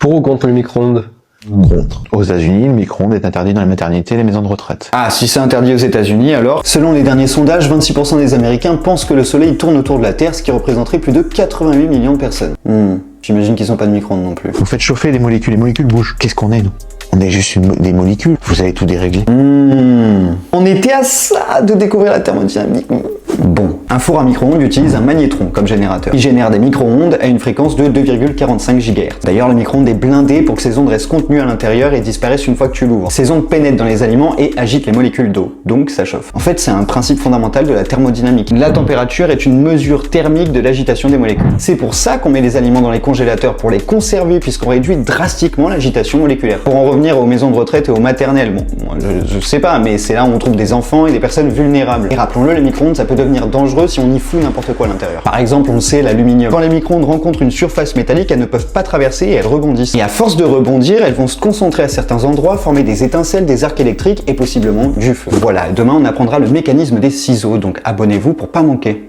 Pour ou contre le micro-ondes? Contre. Aux États-Unis, le micro-ondes est interdit dans les maternités et les maisons de retraite. Ah, si c'est interdit aux États-Unis, alors, selon les derniers sondages, 26% des Américains pensent que le Soleil tourne autour de la Terre, ce qui représenterait plus de 88 millions de personnes. J'imagine qu'ils n'ont pas de micro-ondes non plus. Vous faites chauffer des molécules, les molécules bougent. Qu'est-ce qu'on est, nous? On est juste des molécules. Vous avez tout déréglé. On était à ça de découvrir la thermodynamique. Bon, un four à micro-ondes utilise un magnétron comme générateur. Il génère des micro-ondes à une fréquence de 2,45 GHz. D'ailleurs, le micro-ondes est blindé pour que ces ondes restent contenues à l'intérieur et disparaissent une fois que tu l'ouvres. Ces ondes pénètrent dans les aliments et agitent les molécules d'eau, donc ça chauffe. En fait, c'est un principe fondamental de la thermodynamique. La température est une mesure thermique de l'agitation des molécules. C'est pour ça qu'on met les aliments dans les congélateurs pour les conserver, puisqu'on réduit drastiquement l'agitation moléculaire. Pour en revenir aux maisons de retraite et aux maternelles, bon, je sais pas, mais c'est là où on trouve des enfants et des personnes vulnérables. Et rappelons-le, les micro-ondes, ça peut devenir dangereux si on y fout n'importe quoi à l'intérieur. Par exemple, on sait, l'aluminium. Quand les micro-ondes rencontrent une surface métallique, elles ne peuvent pas traverser et elles rebondissent. Et à force de rebondir, elles vont se concentrer à certains endroits, former des étincelles, des arcs électriques et possiblement du feu. Voilà, demain on apprendra le mécanisme des ciseaux, donc abonnez-vous pour pas manquer.